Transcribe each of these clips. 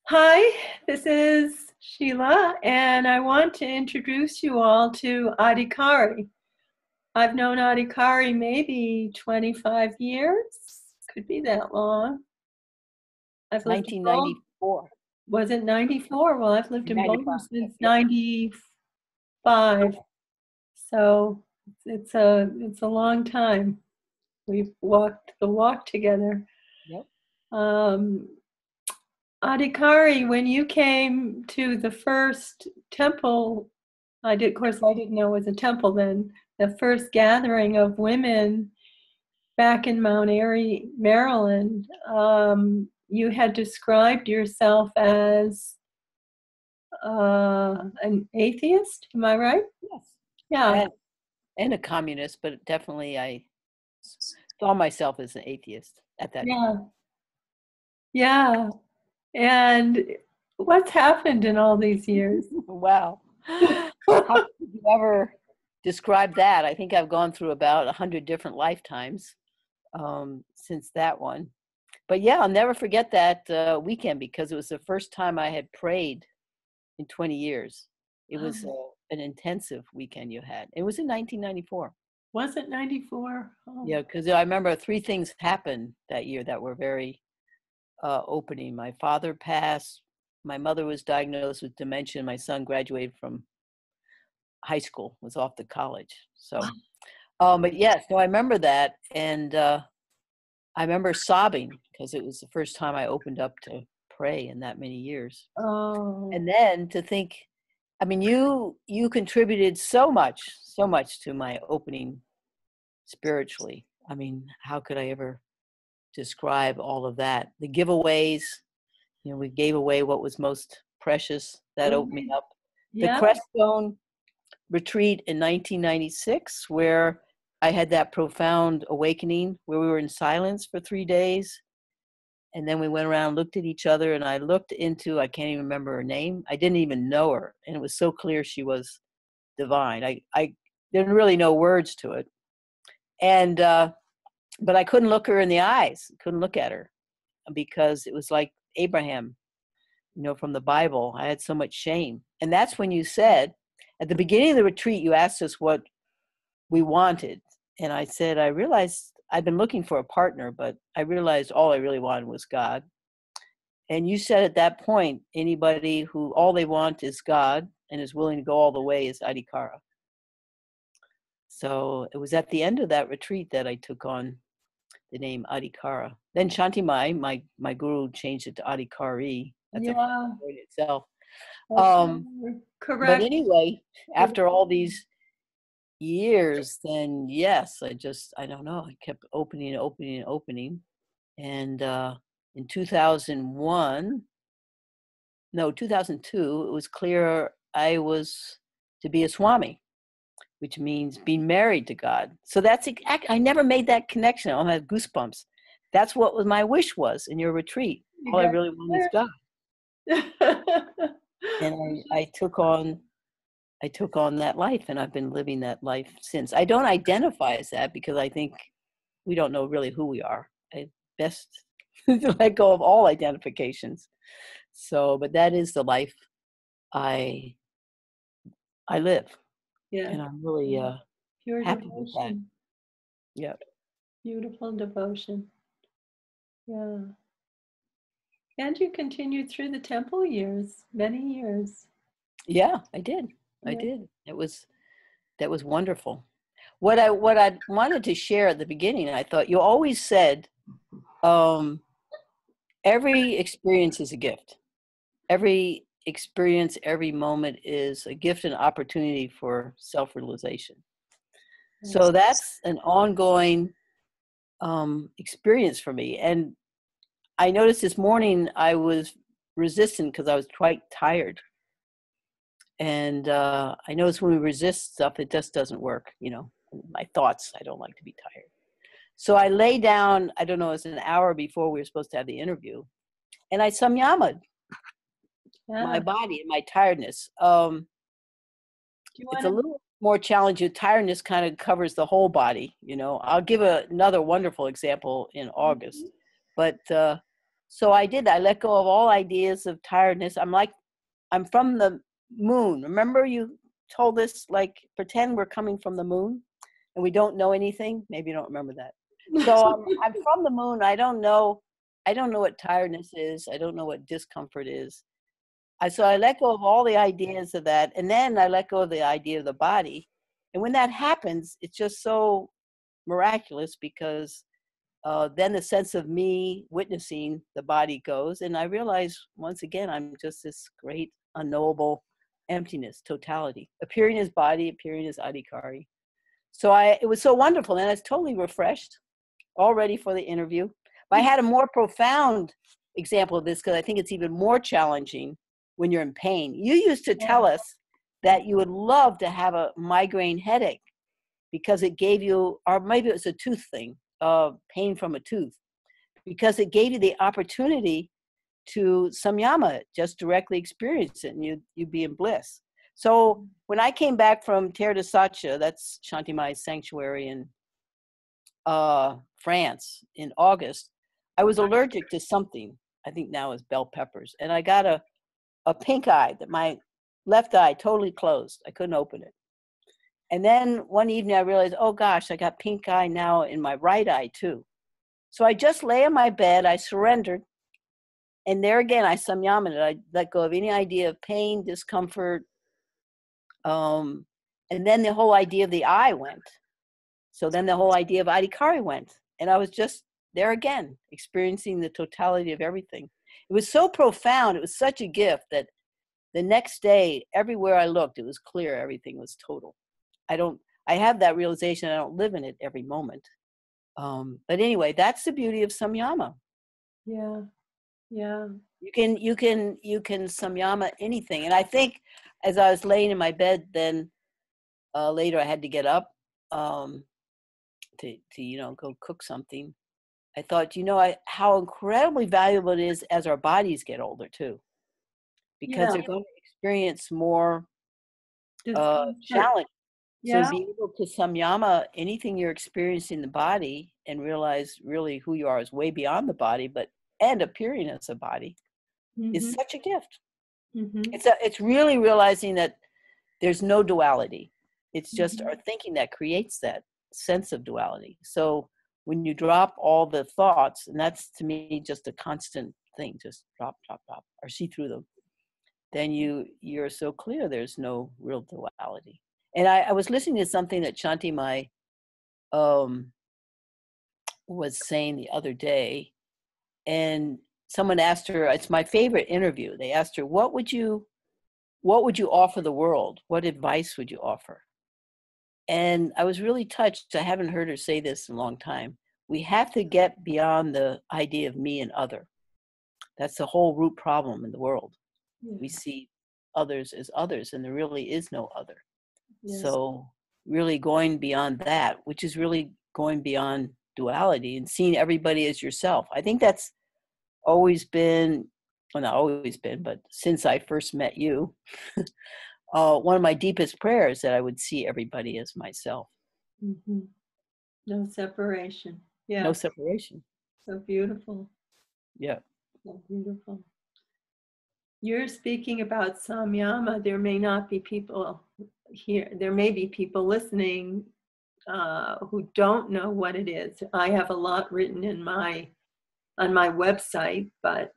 Hi, this is Sheila, and I want to introduce you all to Adhikari. I've known Adhikari maybe 25 years, could be that long. I've lived in Boulder. 1994. Was it 94? Well, I've lived in Boulder 95. since Yep. 95, so it's a long time. We've walked the walk together. Yep. Adhikari, when you came to the first temple, of course, I didn't know it was a temple then, the first gathering of women back in Mount Airy, Maryland, you had described yourself as an atheist. Am I right? Yes. Yeah. And a communist, but definitely I saw myself as an atheist at that time. Yeah. Yeah. And what's happened in all these years? Wow. How could you ever describe that? I think I've gone through about 100 different lifetimes since that one. But yeah, I'll never forget that weekend because it was the first time I had prayed in 20 years. It was an intensive weekend you had. It was in 1994. Was it 94? Oh. Yeah, because I remember three things happened that year that were very opening. My father passed. My mother was diagnosed with dementia. My son graduated from high school, was off to college. So, but yes, no, I remember that. And I remember sobbing because it was the first time I opened up to pray in that many years. Oh. And then to think, I mean, you contributed so much to my opening spiritually. I mean, how could I ever describe all of that? The giveaways, we gave away what was most precious. That opened me up. The Creststone retreat in 1996, where I had that profound awakening, where we were in silence for 3 days. And then we went around, looked at each other, and I looked into, I can't even remember her name. I didn't even know her. And it was so clear she was divine. I didn't really know words to it. And, but I couldn't look her in the eyes, couldn't look at her because it was like Abraham, from the Bible. I had so much shame. And that's when you said, at the beginning of the retreat, you asked us what we wanted. And I said, I realized I'd been looking for a partner, but I realized all I really wanted was God. And you said at that point, anybody who all they want is God and is willing to go all the way is Adhikara. So it was at the end of that retreat that I took on the name Adhikara. Then Shantimai, my guru, changed it to Adhikari. That's a word itself. Correct. But anyway, after all these years, then yes, I don't know. I kept opening. And in 2002, it was clear I was to be a Swami, which means being married to God. So I never made that connection. I have goosebumps. That's what my wish was in your retreat. All I really want is God. And I took on that life, and I've been living that life since. I don't identify as that because I think we don't know really who we are. I best to let go of all identifications. So, but that is the life I live. Yeah. And I'm really Pure happy devotion. with that. Yeah. Beautiful devotion. Yeah. And you continued through the temple years, many years. Yeah, I did. I did. That was wonderful. What I wanted to share at the beginning, I thought you always said, every experience is a gift. Every experience, every moment is a gift and opportunity for self-realization. So that's an ongoing experience for me. And I noticed this morning I was resistant because I was quite tired. And I noticed when we resist stuff, it just doesn't work. My thoughts, I don't like to be tired. So I lay down, I don't know, it was an hour before we were supposed to have the interview. And I samyama'd my body and my tiredness. It's a little more challenging. Tiredness kind of covers the whole body. I'll give another wonderful example in August. But So I did. I let go of all ideas of tiredness. I'm from the moon. Remember you told us, like, pretend we're coming from the moon and we don't know anything? Maybe you don't remember that. So I'm from the moon. I don't know what tiredness is. I don't know what discomfort is. So I let go of all the ideas of that. And then I let go of the idea of the body. And when that happens, it's just so miraculous, because then the sense of me witnessing the body goes. And I realize, once again, I'm just this great, unknowable emptiness, totality, appearing as body, appearing as Adhikari. So it was so wonderful. And I was totally refreshed, all ready for the interview. But I had a more profound example of this, because I think it's even more challenging when you're in pain. You used to tell us that you would love to have a migraine headache because it gave you, or maybe it was a tooth thing, pain from a tooth, because it gave you the opportunity to Samyama, just directly experience it, and you'd be in bliss. So when I came back from Terre de Sacha, that's Shantimai's sanctuary in France, in August, I was allergic to something. I think now is bell peppers. And I got a pink eye, that my left eye totally closed. I couldn't open it. And then one evening I realized, oh gosh, I got pink eye now in my right eye too. So I just lay in my bed, I surrendered. And there again, I samyama it. I let go of any idea of pain, discomfort. And then the whole idea of the eye went. So then the whole idea of Adhikari went. And I was just there again, experiencing the totality of everything. It was so profound. It was such a gift that the next day, everywhere I looked, it was clear everything was total. I have that realization. I don't live in it every moment. But anyway, that's the beauty of Samyama. Yeah. Yeah. You can Samyama anything. And I think as I was laying in my bed, then later I had to get up to go cook something. I thought, how incredibly valuable it is as our bodies get older too, because they're going to experience more challenge. So to be able to samyama anything you're experiencing in the body and realize really who you are is way beyond the body, and appearing as a body is such a gift. It's really realizing that there's no duality. It's just our thinking that creates that sense of duality. So when you drop all the thoughts, and that's to me just a constant thing, just drop, or see through them, then you're so clear there's no real duality. And I was listening to something that Shantimai was saying the other day, and someone asked her, it's my favorite interview, they asked her, what would you offer the world? What advice would you offer? And I was really touched. I haven't heard her say this in a long time. We have to get beyond the idea of me and other. That's the whole root problem in the world. Yeah. We see others as others, and there really is no other. Yes. So really going beyond that, which is really going beyond duality and seeing everybody as yourself. I think that's always been, well, not always been, but since I first met you, one of my deepest prayers, that I would see everybody as myself. No separation. Yeah. No separation. So beautiful. Yeah. So beautiful. You're speaking about Samyama. There may not be people here. There may be people listening who don't know what it is. I have a lot written on my website, but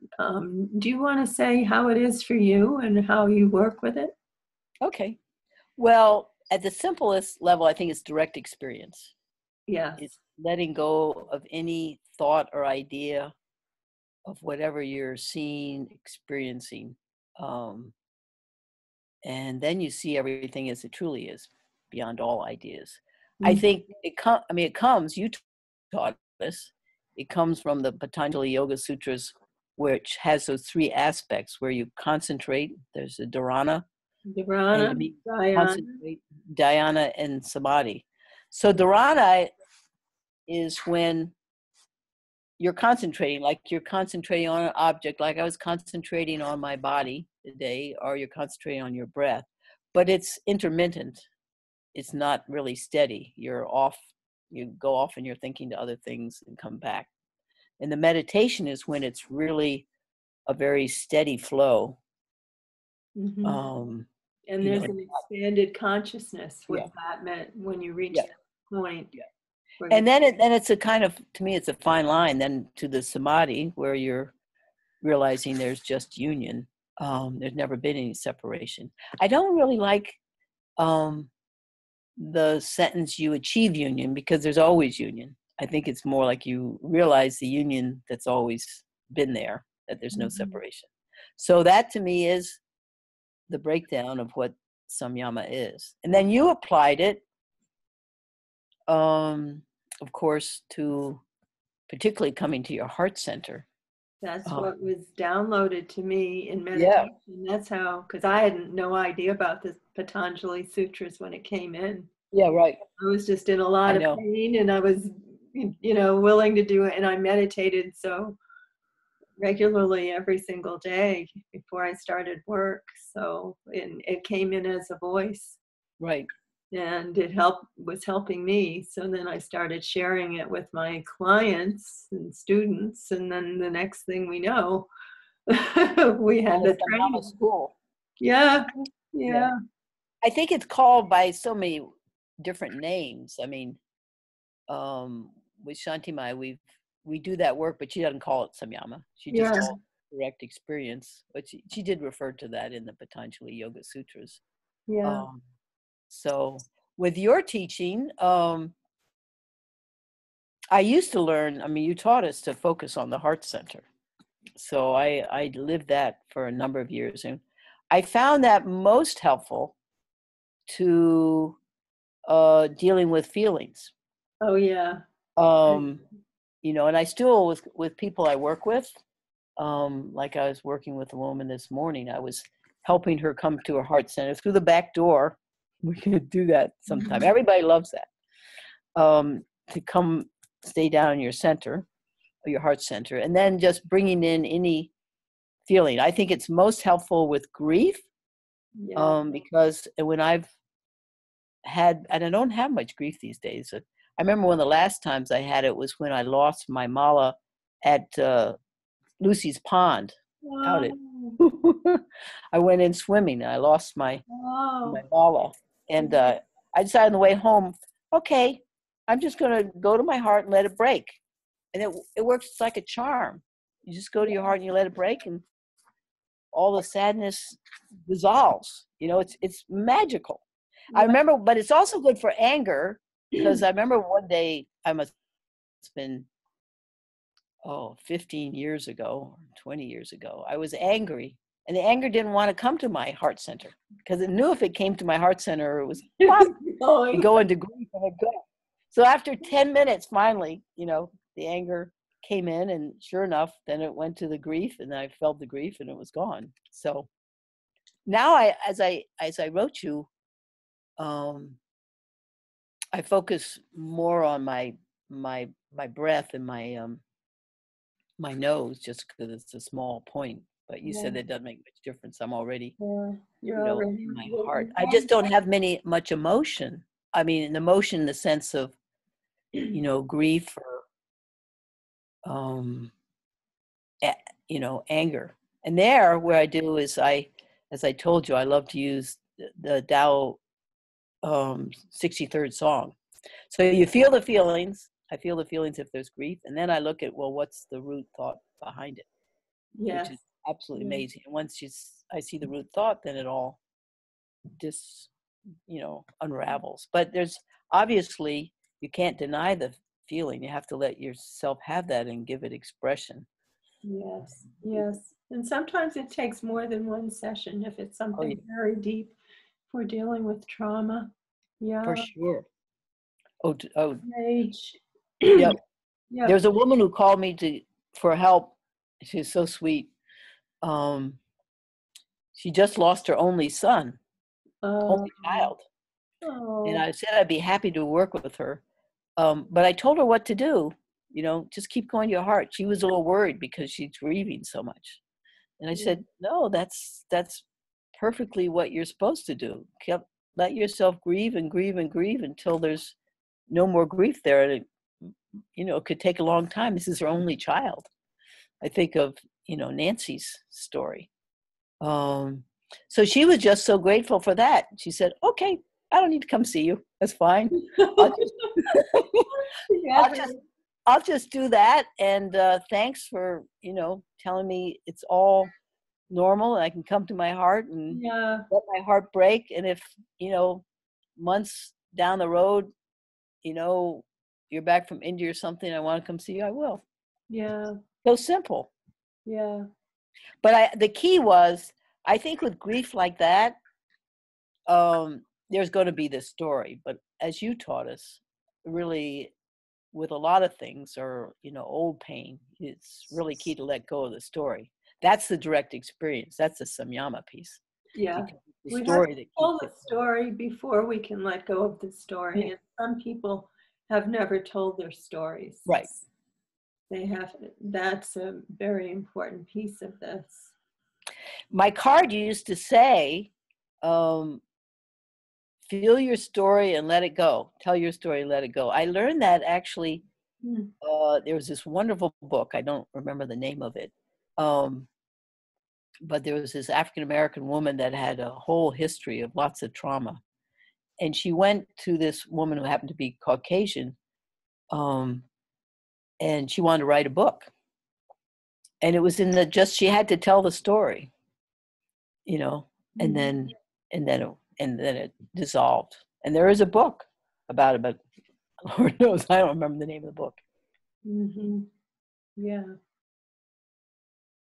do you want to say how it is for you and how you work with it? Okay. Well, at the simplest level, I think it's direct experience. Yeah. It's letting go of any thought or idea of whatever you're seeing, experiencing. And then you see everything as it truly is, beyond all ideas. I think it comes, you taught us, it comes from the Patanjali Yoga Sutras, which has those three aspects where you concentrate. There's the dharana, dhyana, and samadhi. So dharana is when you're concentrating, like you're concentrating on an object, like I was concentrating on my body today, or you're concentrating on your breath, but it's intermittent. It's not really steady. You're off, you go off and you're thinking to other things and come back. And the meditation is when it's really a very steady flow. Mm-hmm. And You there's know, an expanded consciousness yeah, what that meant when you reach yeah, that point. yeah. Where And then it's a kind of, to me, it's a fine line then to the samadhi where you're realizing there's just union. There's never been any separation. I don't really like the sentence "you achieve union" because there's always union. I think it's more like you realize the union that's always been there, that there's no separation. So that to me is the breakdown of what Samyama is. And then you applied it, of course, to particularly coming to your heart center. That's what was downloaded to me in Yeah. meditation. That's how, because I had no idea about the Patanjali Sutras when it came in. Yeah, right. I was just in a lot I of know. pain, and I was, willing to do it. And I meditated so regularly every single day before I started work. So it came in as a voice. Right. And it was helping me. So then I started sharing it with my clients and students, and then the next thing we know, we had the training school. yeah. I think it's called by so many different names. I mean, with Shantimai, we do that work, but she doesn't call it Samyama. She just calls it direct experience. But she did refer to that in the Patanjali Yoga Sutras. Yeah. So with your teaching, I used to learn, I mean, you taught us to focus on the heart center. So I lived that for a number of years. And I found that most helpful to dealing with feelings. Oh, yeah. And I still, with people I work with, like I was working with a woman this morning, I was helping her come to her heart center through the back door. We could do that sometime. Everybody loves that. To come stay down in your center, or your heart center, and then just bringing in any feeling. I think it's most helpful with grief, because when I've had, and I don't have much grief these days. I remember one of the last times I had it was when I lost my mala at Lucy's Pond. Out it. I went in swimming and I lost my mala, and I decided on the way home, okay, I'm just going to go to my heart and let it break. And it works like a charm. You just go to your heart and you let it break, and all the sadness dissolves. It's magical. I remember, but it's also good for anger, because I remember one day, I must have been 15 years ago, 20 years ago, I was angry, and the anger didn't want to come to my heart center, because it knew if it came to my heart center, it was go into grief and it go. So after 10 minutes, finally, the anger came in, and sure enough, then it went to the grief, and I felt the grief, and it was gone. So now as I wrote you, I focus more on my breath and my nose, just because it's a small point. But you said that doesn't make much difference. I'm already, in my heart. I just don't have much emotion. I mean, an emotion in the sense of, grief or, anger. And where I do is as I told you, I love to use the Tao 63rd song. So you feel the feelings. I feel the feelings if there's grief, and then I look at, well, what's the root thought behind it, which is absolutely amazing. And once I see the root thought, then it all unravels. But there's obviously, you can't deny the feeling. You have to let yourself have that and give it expression. Yes. And sometimes it takes more than one session if it's something very deep. If we're dealing with trauma. Yeah. For sure. Rage. Yep. There's a woman who called me for help. She's so sweet. She just lost her only son, only child. And I said I'd be happy to work with her. But I told her what to do. Just keep going to your heart. She was a little worried because she's grieving so much. And I said, no, that's perfectly what you're supposed to do. Let yourself grieve and grieve and grieve until there's no more grief there. And it could take a long time. This is her only child. I think of, Nancy's story. So she was just so grateful for that. She said, okay, I don't need to come see you. That's fine. I'll just, I'll just, I'll just do that. And thanks for, telling me it's all normal and I can come to my heart and let my heart break. And if, months down the road, you're back from India or something, I want to come see you, I will. Yeah. So simple. Yeah. But the key was, I think with grief like that, there's going to be this story. But as you taught us, really, with a lot of things or, old pain, it's really key to let go of the story. That's the direct experience. That's the Samyama piece. Yeah. The We story have to that tell keeps the story before we can let go of the story. Yeah. And some people have never told their stories. Right. That's a very important piece of this. My card used to say, feel your story and let it go. Tell your story and let it go. I learned that actually. There was this wonderful book. I don't remember the name of it. But there was this African-American woman that had a whole history of lots of trauma. And she went to this woman who happened to be Caucasian, and she wanted to write a book. And it was she had to tell the story, and then it dissolved. And there is a book about it, but Lord knows I don't remember the name of the book. Mm-hmm. Yeah.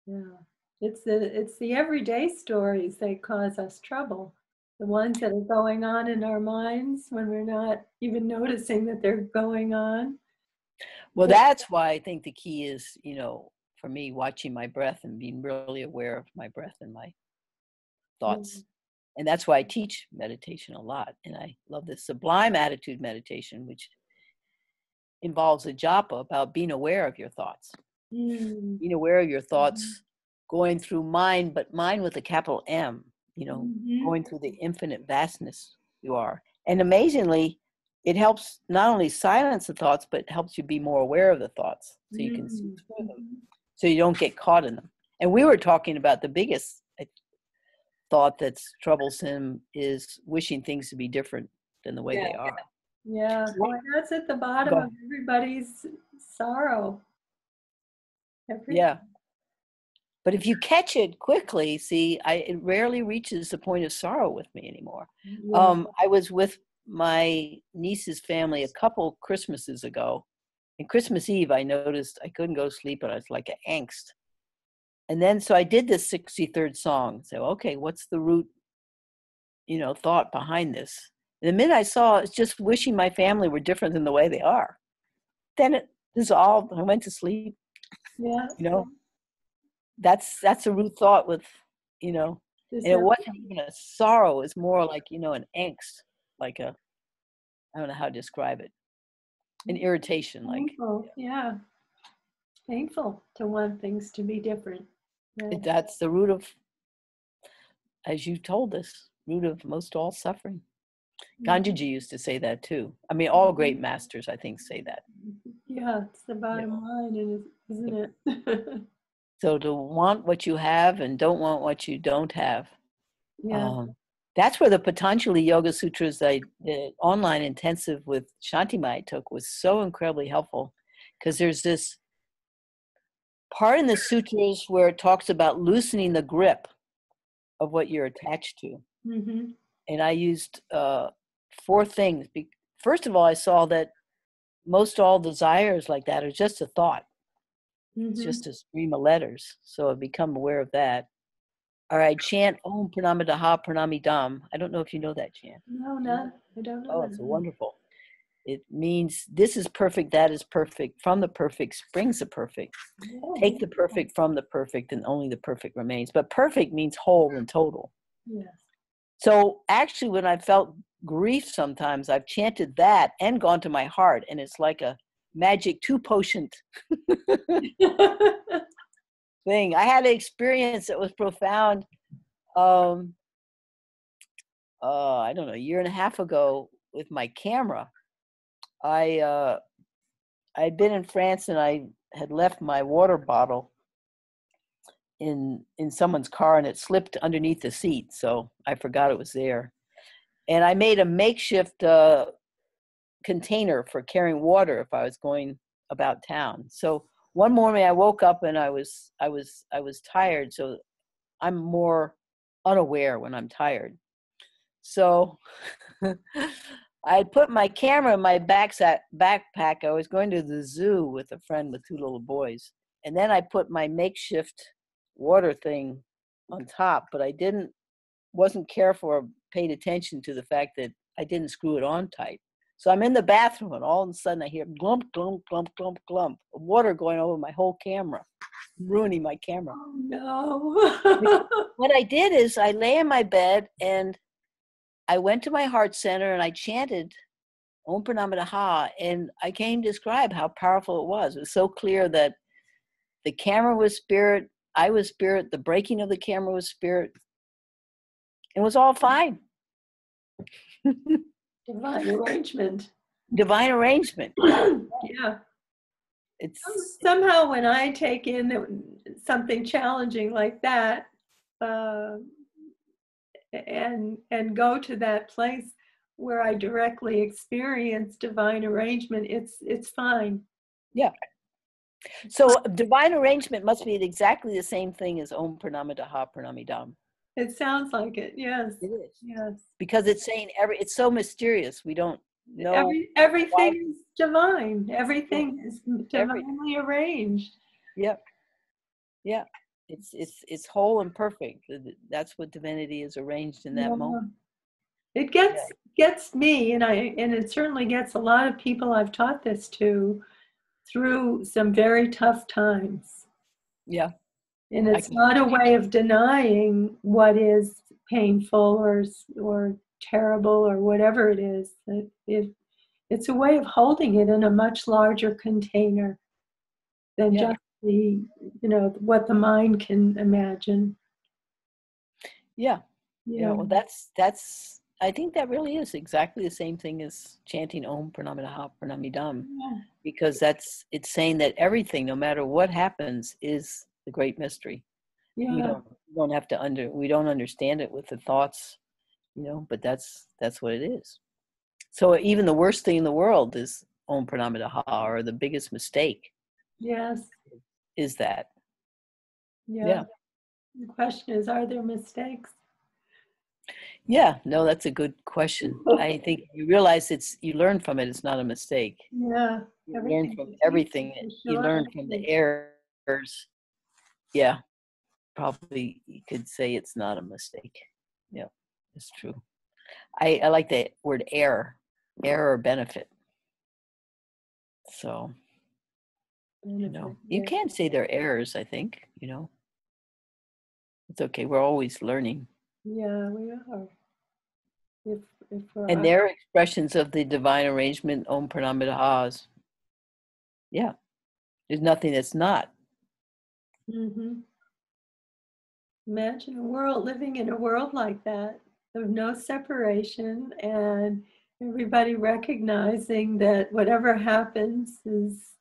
Yeah. It's the everyday stories that cause us trouble. The ones that are going on in our minds when we're not even noticing that they're going on. Well, that's why I think the key is, for me, watching my breath and being really aware of my breath and my thoughts. Mm-hmm. And that's why I teach meditation a lot. And I love this sublime attitude meditation, which involves a japa about being aware of your thoughts. Being aware of your thoughts going through mind, but mind with a capital M, going through the infinite vastness you are. And amazingly, it helps not only silence the thoughts, but helps you be more aware of the thoughts so you can see through them, so you don't get caught in them. And we were talking about the biggest thought that's troublesome is wishing things to be different than the way they are. Yeah, well, that's at the bottom of everybody's sorrow. Yeah. But if you catch it quickly, see, it rarely reaches the point of sorrow with me anymore. Yeah. I was with my niece's family a couple Christmases ago. And Christmas Eve, I noticed I couldn't go to sleep, and I was like an angst. And then, so I did this 63rd song. So, okay, what's the root, thought behind this? And the minute I saw it's just wishing my family were different than the way they are. Then it dissolved. I went to sleep. Yeah. That's a root thought with, and it wasn't even a sorrow. It was more like, an angst, like I don't know how to describe it. An irritation. Painful. Yeah. Painful to want things to be different. Yeah. That's the root of, as you told us, root of most all suffering. Ganjaji used to say that too. I mean, all great masters, I think, say that. Yeah, it's the bottom line, isn't it? So to want what you have and don't want what you don't have. Yeah. That's where the Patanjali Yoga Sutras, the online intensive with Shantimai I took, was so incredibly helpful, because there's this part in the sutras where it talks about loosening the grip of what you're attached to. Mm-hmm. And I used 4 things. First of all, I saw that most all desires like that are just a thought. Mm-hmm. It's just a stream of letters. So I've become aware of that. All right, chant Om Pranamadaha Pranamidam. I don't know if you know that chant. No, I don't know. Oh, it's wonderful. It means this is perfect, that is perfect. From the perfect springs the perfect. Yeah. Take the perfect from the perfect, and only the perfect remains. But perfect means whole and total. Yes. So actually, when I felt grief sometimes, I've chanted that and gone to my heart, and it's like a magic 2-potion thing. I had an experience that was profound. I don't know, a year and a half ago with my camera. I I'd been in France and I had left my water bottle in someone's car, and it slipped underneath the seat, so I forgot it was there. And I made a makeshift container for carrying water if I was going about town. So one morning I woke up and I was tired, so I'm more unaware when I'm tired. So I put my camera in my backpack. I was going to the zoo with a friend with 2 little boys. And then I put my makeshift water thing on top, but I wasn't careful or paid attention to the fact that I didn't screw it on tight. So I'm in the bathroom and all of a sudden I hear glump, glump, glump, glump, glump, water going over my whole camera, ruining my camera. Oh, no. What I did is I lay in my bed and I went to my heart center and I chanted Om Pranamadaha, and I came to describe how powerful it was. It was so clear that the camera was spirit, I was spirit, the breaking of the camera was spirit. It was all fine. Divine arrangement. Divine arrangement. Yeah. It's somehow when I take in something challenging like that, and go to that place where I directly experience divine arrangement, it's fine. Yeah. So divine arrangement must be exactly the same thing as Om Pranamadaha Pranamidam. It sounds like it. Yes. It is. Yes. Because it's saying it's so mysterious. We don't know. Everything is divine. Everything is divinely arranged. Yep. Yeah. It's whole and perfect. That's what divinity is arranged in that moment. It gets me, and it certainly gets a lot of people I've taught this to through some very tough times. Yeah. And it's not a way of denying what is painful or terrible or whatever it is. It's a way of holding it in a much larger container than just what the mind can imagine. Yeah. Well, that's I think that really is exactly the same thing as chanting Om Pranamadaha Pranamidam, because it's saying that everything, no matter what happens, is the great mystery. Yeah. We don't have to we don't understand it with the thoughts, but that's what it is. So even the worst thing in the world is Om Pranamadaha, or the biggest mistake. Yes. Is that. Yeah. The question is, are there mistakes? Yeah, no, that's a good question. I think you realize you learn from it. It's not a mistake. Yeah. You learn from everything. You learn from the errors. Yeah, probably you could say it's not a mistake. Yeah, it's true. I like the word error or benefit. So, you can't say they're errors, I think, It's okay. We're always learning. Yeah, we are. And they're expressions of the divine arrangement, Om Pranamadaha. Yeah. There's nothing that's not. Mm-hmm. Imagine living in a world like that, of no separation, and everybody recognizing that whatever happens is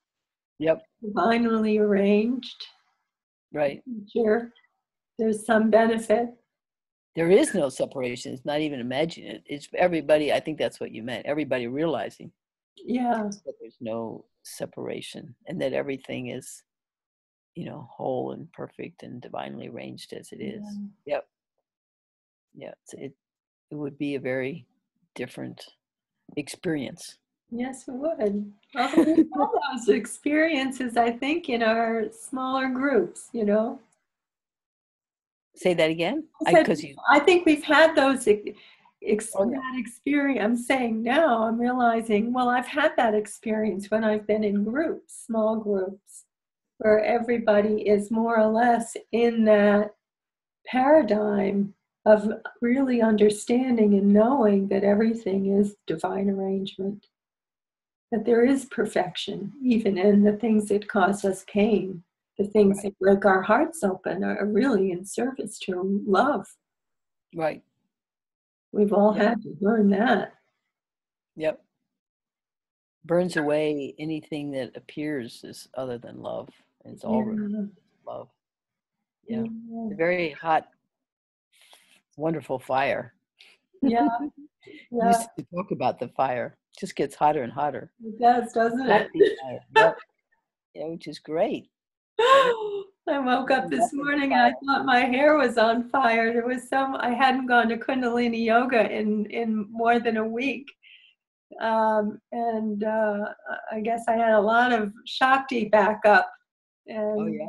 divinely arranged. Right. Sure. There's some benefit. There is no separation. It's not even imagining it. It's everybody. I think that's what you meant. Everybody realizing. Yeah. That there's no separation, and that everything is, whole and perfect and divinely arranged as it is. Yep. Yeah. It would be a very different experience. Yes, it would. Although we have those experiences, I think, in our smaller groups, Say that again? I think we've had those that experience. I'm saying now, I'm realizing, well, I've had that experience when I've been in groups, small groups, where everybody is more or less in that paradigm of really understanding and knowing that everything is divine arrangement, that there is perfection, even in the things that cause us pain. The things that break our hearts open are really in service to love. Right. We've all had to learn that. Yep. burns away anything that appears as other than love. And it's all Yeah. love. Yeah. Yeah. It's a very hot, wonderful fire. Yeah. Yeah. Used to talk about the fire. It just gets hotter and hotter. It does, doesn't it? Happy fire. Yep. Yeah, which is great. Great. I woke up this Nothing but morning and I fire. thought my hair was on fire. There was I hadn't gone to Kundalini yoga in more than a week. And I guess I had a lot of Shakti back up. Oh And yeah.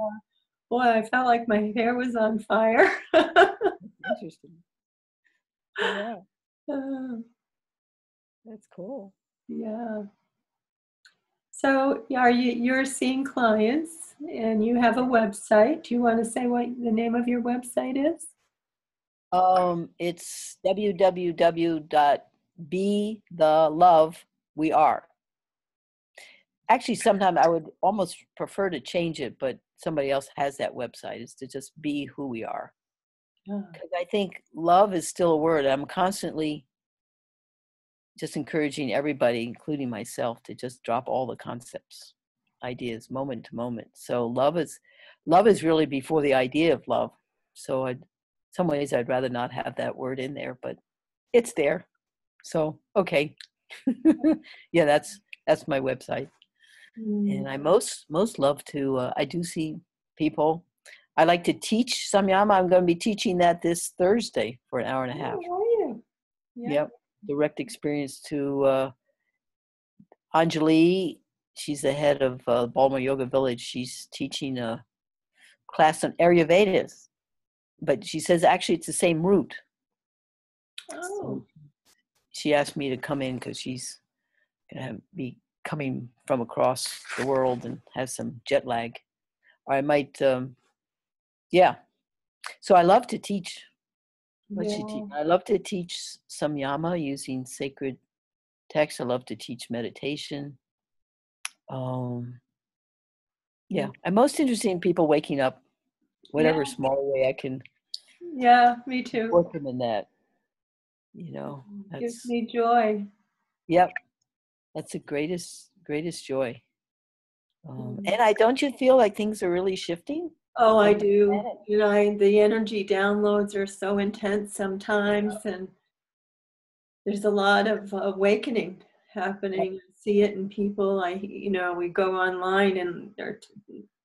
boy, I felt like my hair was on fire. Interesting. Yeah, Uh, that's cool. yeah. So you're seeing clients and you have a website. Do you want to say what the name of your website is? It's www.betheloveweare. Actually, sometimes I would almost prefer to change it, but somebody else has that website. It's to just be who we are. Yeah. Because I think love is still a word. I'm constantly just encouraging everybody, including myself, to just drop all the concepts, ideas, moment to moment. So love is really before the idea of love. So in some ways I'd rather not have that word in there, but it's there. So okay. Yeah, that's my website. And I most love to I do see people. I like to teach Samyama. I'm going to be teaching that this Thursday for an hour and a half. Oh, are you? Yeah. Yep. Direct experience to Anjali. She's the head of Baltimore Yoga Village. She's teaching a class on Ayurvedas, but she says actually it's the same root. Oh. So she asked me to come in because she's going to be coming from across the world and has some jet lag. Or I might, yeah. So I love to teach. Yeah. I love to teach Samyama using sacred text. I love to teach meditation. Yeah, I'm most interested in people waking up, whatever Yeah. small way I can Yeah, me too. support them in that. Gives That's, me joy. yep, that's the greatest joy. Mm. And don't you feel like things are really shifting Oh, I on the do. planet? The energy downloads are so intense sometimes, and there's a lot of awakening Yep. happening. I see it in people. We go online and there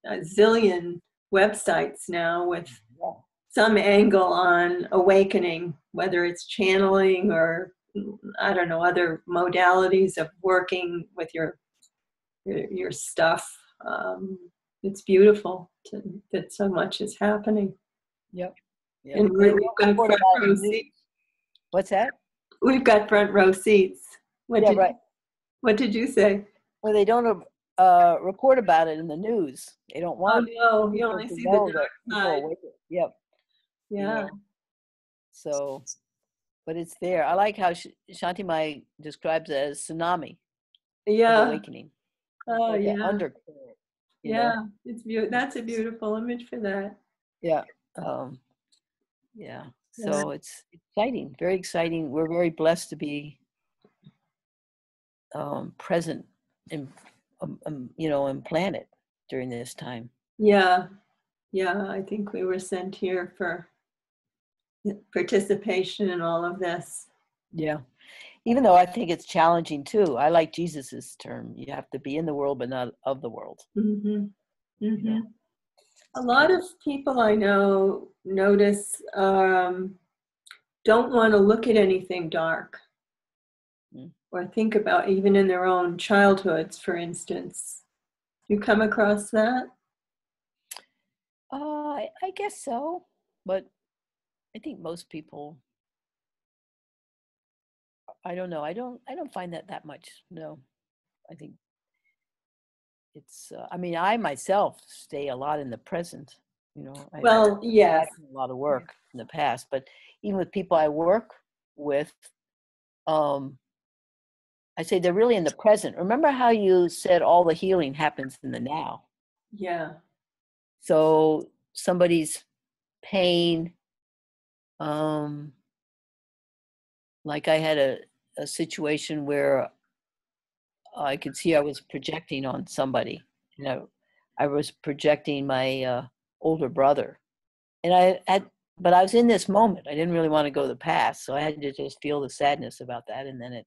are a zillion websites now with Yeah. some angle on awakening, whether it's channeling or I don't know, other modalities of working with your stuff. It's beautiful that so much is happening. Yep. Yep. And They we've don't got report front about it row in the news. seats. What's that? We've got front row seats. What Yeah, did right. what did you say? Well, they don't report about it in the news. They don't Oh want no, you people only to see the know that dark people are side. awake. Yep. Yeah. So, but it's there. I like how Shanti Mai describes it as tsunami of Yeah. awakening. It's Oh like an yeah. undercurrent, Yeah. It's beautiful. That's a beautiful image for that. Yeah. Um, yeah. Yeah. So it's exciting, very exciting. We're very blessed to be present in, in planet during this time. Yeah. Yeah. I think we were sent here for participation in all of this. Yeah. Even though I think it's challenging too. I like Jesus's term. You have to be in the world, but not of the world. Mm-hmm. You know. Mm-hmm. A lot of people I know notice don't want to look at anything dark Mm. or think about even in their own childhoods, for instance. You come across that? I guess so, but I think most people. I don't know. I don't find that much. No, I think it's. I mean, I myself stay a lot in the present. I've Well, yes. done a lot of work in the past, but even with people I work with, um, I say they're really in the present. Remember how you said all the healing happens in the now? Yeah. So somebody's pain, um, like I had a situation where I could see I was projecting on somebody. You know, I was projecting my older brother, and but I was in this moment. I didn't really want to go to the past, so I had to just feel the sadness about that, and then it,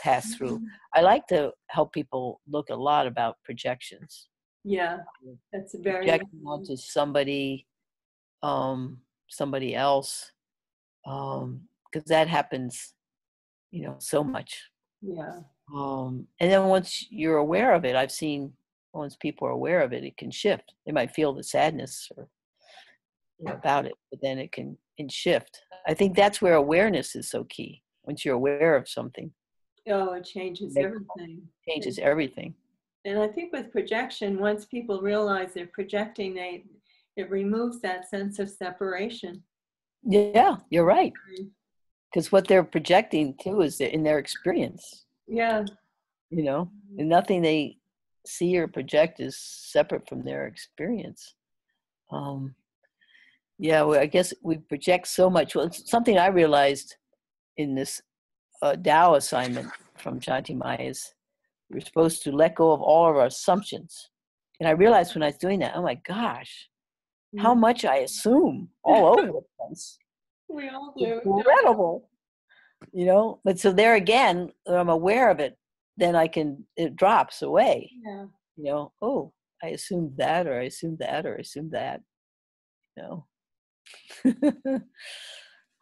pass through. I like to help people look a lot about projections. Yeah, that's very Projecting onto somebody else, because that happens, so much. yeah. And then once you're aware of it, I've seen once people are aware of it, it can shift. They might feel the sadness or about it, but then it can shift. I think that's where awareness is so key. Once you're aware of something, Oh, it changes everything. Changes everything. And I think with projection, once people realize they're projecting, it removes that sense of separation. Yeah, you're right. Because what they're projecting too is in their experience. Yeah. And nothing they see or project is separate from their experience. Yeah, well, I guess we project so much. Well, it's something I realized in this Tao assignment from Shanti Maya is we're supposed to let go of all of our assumptions. And I realized when I was doing that, oh my gosh, how much I assume all over the place. We all do. Incredible. But so there again, when I'm aware of it, then it drops away. Yeah. Oh, I assumed that, or I assumed that, or I assumed that.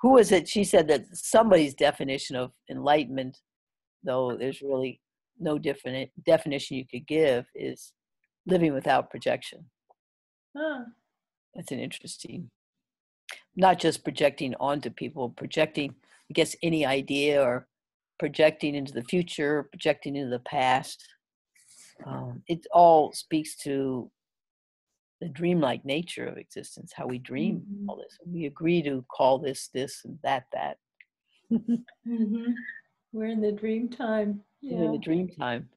Who was it? She said that somebody's definition of enlightenment, though there's really no different definition you could give, is living without projection. Huh. That's an interesting, not just projecting onto people, projecting, I guess, any idea, or projecting into the future, projecting into the past. It all speaks to the dreamlike nature of existence, how we dream all this. We agree to call this, and that. We're in the dream time. We're in the dream time.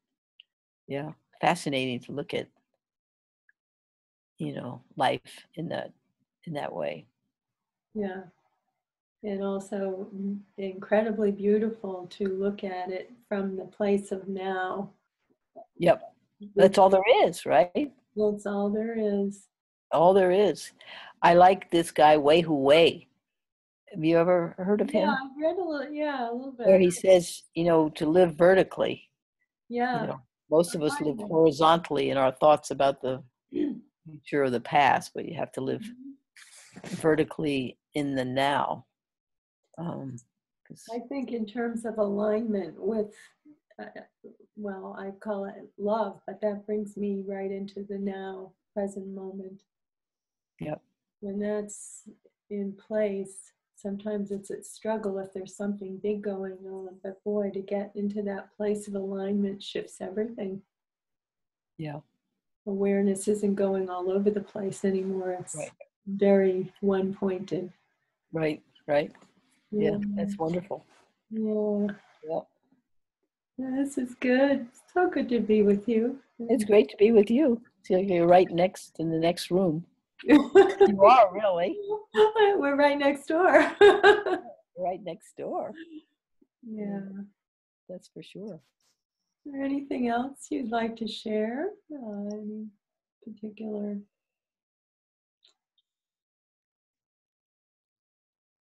Yeah. Fascinating to look at, life in that way. Yeah. And also incredibly beautiful to look at it from the place of now. Yep. That's all there is, right? That's all there is. All there is. I like this guy, Wei Hu Wei. Have you ever heard of him? Yeah, I've read a little bit. Where he says, to live vertically. Yeah. Most of us live horizontally in our thoughts about the future or the past, but you have to live vertically in the now. I think in terms of alignment with, I call it love, but that brings me right into the now, present moment. Yep. When that's in place, sometimes it's a struggle if there's something big going on, but boy, to get into that place of alignment shifts everything. Yeah. Awareness isn't going all over the place anymore. It's very one-pointed. Right. Yeah, that's wonderful. Yeah. Yep. This is good. So good to be with you. It's great to be with you. So you're right next in the next room. You are, really. We're right next door. Right next door. Yeah. That's for sure. Is there anything else you'd like to share? Any particular?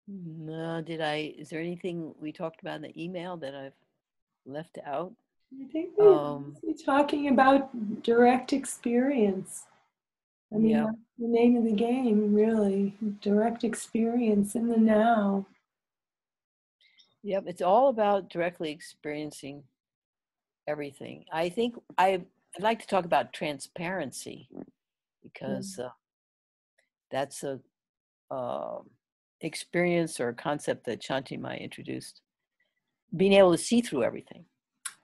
No, is there anything we talked about in the email that I've left out? I think we're talking about direct experience. I mean, that's the name of the game, really. Direct experience in the now. Yep, it's all about directly experiencing everything. I think I'd like to talk about transparency, because that's a experience or a concept that Shanti Maya introduced. Being able to see through everything.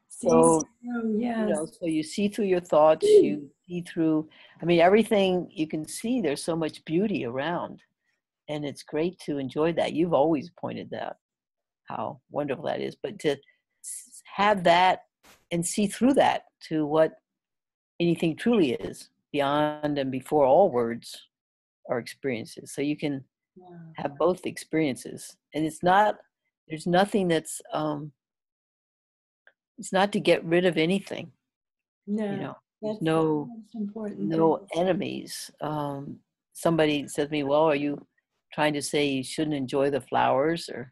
So, so you see through your thoughts, you see through, everything you can see, there's so much beauty around, and it's great to enjoy that. You've always pointed out how wonderful that is, but to have that and see through that to what anything truly is, beyond and before all words or experiences. So you can have both experiences, and there's nothing that's It's not to get rid of anything. No, There's that's the most important thing. no enemies. Somebody said to me, well, are you trying to say you shouldn't enjoy the flowers, or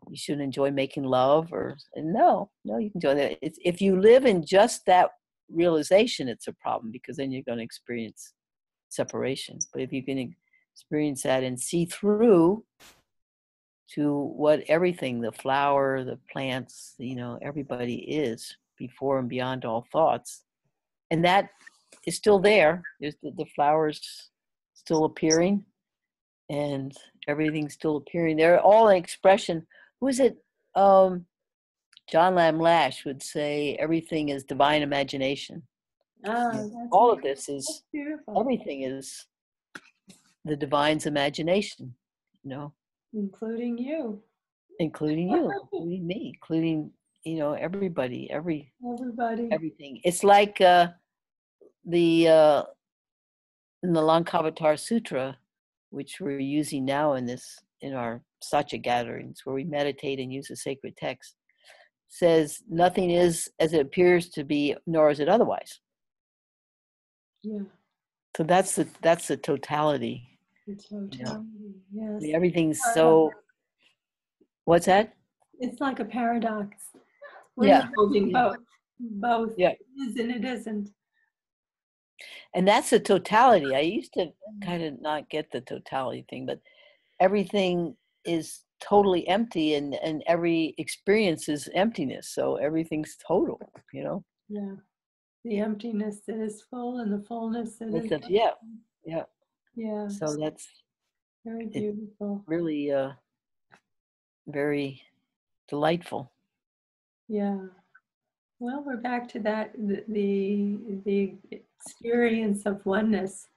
you shouldn't enjoy making love? Or no, you can enjoy that. It's, if you live in just that realization, it's a problem, because then you're going to experience separation. But if you can experience that and see through to what everything, the flower, the plants, everybody is, before and beyond all thoughts, and that is still there. There's the flowers still appearing, and everything's still appearing. They're all an expression. Who is it? John Lam Lash would say everything is divine imagination. That's all of this is, beautiful. everything is the divine's imagination, including you, including me, including everybody, everybody. everything. It's like the in the Lankavatara Sutra, which we're using now in our Sacha gatherings, where we meditate and use a sacred text, says nothing is as it appears to be, nor is it otherwise. Yeah. So that's the totality. The totality, yes. Everything's so. What's that? It's like a paradox. We're holding both. Yeah. It is and it isn't. And that's the totality. I used to kind of not get the totality thing, but everything is totally empty, and every experience is emptiness. So everything's total, Yeah. The emptiness that is full and the fullness that is. Yeah. So that's very beautiful. Really very delightful. Yeah. Well, we're back to that, the experience of oneness.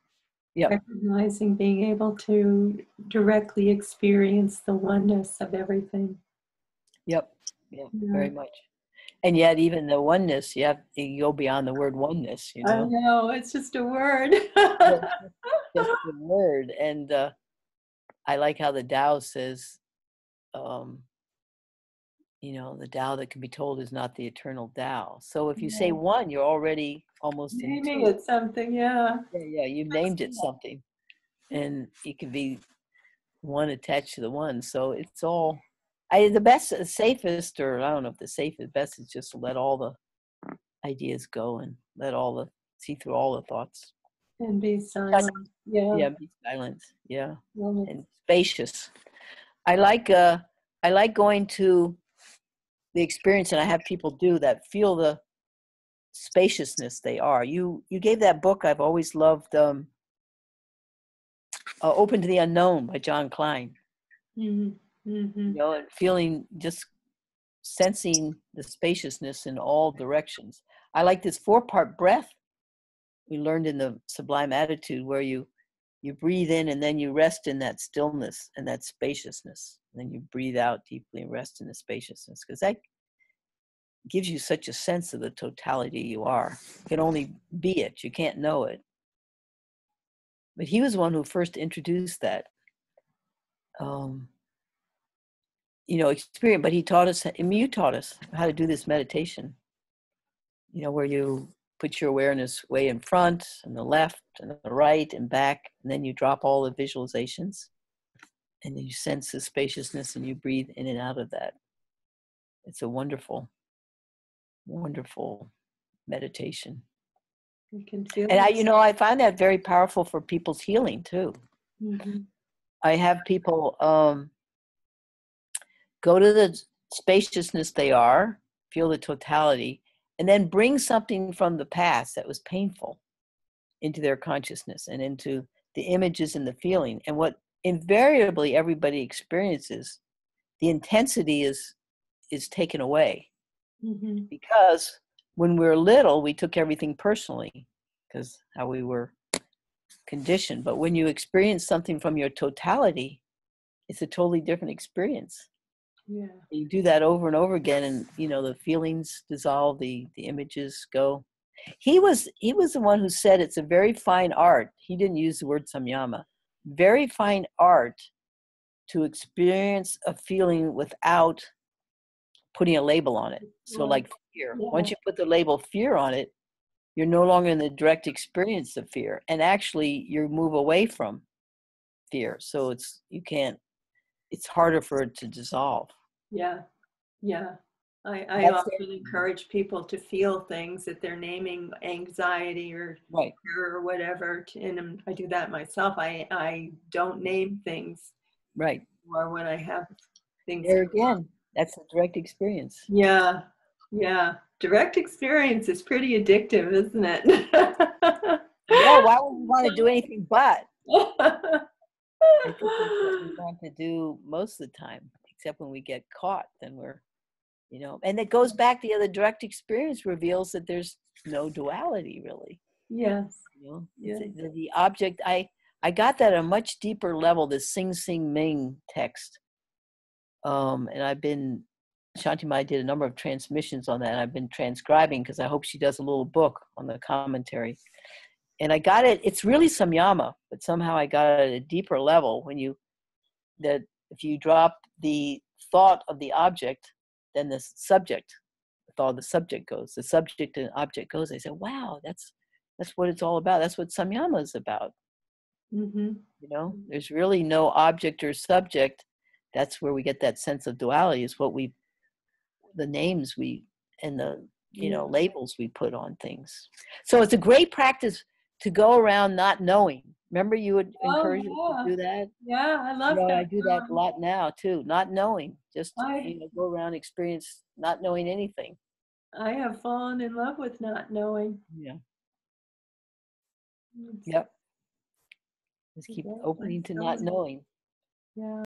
Yep. Recognizing, being able to directly experience the oneness of everything. Yep. Yeah. Very much. And yet, even the oneness, you go beyond the word oneness. I know, it's just a word. Just a word. And I like how the Tao says, the Tao that can be told is not the eternal Tao. So if you say one, you're already almost naming it something. Yeah. You've named it something, and it can be one attached to the one. So it's all. The best, the safest, or I don't know if the safest, best is just to let all the ideas go and see through all the thoughts. And be silent. Yeah. Be silent. Yeah. And spacious. I like going to the experience, and I have people do that, feel the spaciousness they are. You gave that book I've always loved, Open to the Unknown by John Klein. Mm-hmm. Mm-hmm. And feeling, just sensing the spaciousness in all directions. I like this 4-part breath we learned in the Sublime Attitude, where you breathe in and then you rest in that stillness and that spaciousness. And then you breathe out deeply and rest in the spaciousness, because that gives you such a sense of the totality you are. You can only be it. You can't know it. But he was the one who first introduced that. Experience, but he taught us, you taught us how to do this meditation, where you put your awareness way in front and the left and the right and back, and then you drop all the visualizations, and then you sense the spaciousness and you breathe in and out of that. It's a wonderful, wonderful meditation. You can feel and I find that very powerful for people's healing too. Mm-hmm. I have people go to the spaciousness they are, feel the totality, and then bring something from the past that was painful into their consciousness and into the images and the feeling. And what invariably everybody experiences, the intensity is taken away. Mm-hmm. Because when we were little, we took everything personally, because how we were conditioned. But when you experience something from your totality, it's a totally different experience. Yeah. You do that over and over again, and the feelings dissolve, the images go. He was the one who said it's a very fine art. He didn't use the word Samyama. Very fine art to experience a feeling without putting a label on it. So Right. like fear, once Yeah. you put the label fear on it, you're no longer in the direct experience of fear. And actually you move away from fear. So it's harder for it to dissolve. Yeah. Yeah. I That's often encourage people to feel things that they're naming anxiety or right. fear or whatever. And I do that myself. I don't name things Right. or when I have things. There again, that's a direct experience. Yeah. Yeah. Direct experience is pretty addictive, isn't it? Yeah, why would we want to do anything but? I think that's what we want to do most of the time, except when we get caught, then we're, and it goes back, the other direct experience reveals that there's no duality really. Yes. It's Yeah. the object. I got that at a much deeper level, the Sing Sing Ming text. And Shanti did a number of transmissions on that, and I've been transcribing because I hope she does a little book on the commentary. And I got it, it's really Samyama, but somehow I got it at a deeper level that if you drop the thought of the object, then the subject, the thought of the subject goes. The subject and object goes. I said, wow, that's what it's all about. That's what Samyama is about. Mm-hmm. There's really no object or subject. That's where we get that sense of duality, is the names and the labels we put on things. So it's a great practice to go around not knowing. Remember, you would encourage us to do that? Yeah, I love that. I do that a lot now too, not knowing, just I go around experience not knowing anything. have fallen in love with not knowing. Yeah. Yep. Just keep opening to not knowing. Yeah.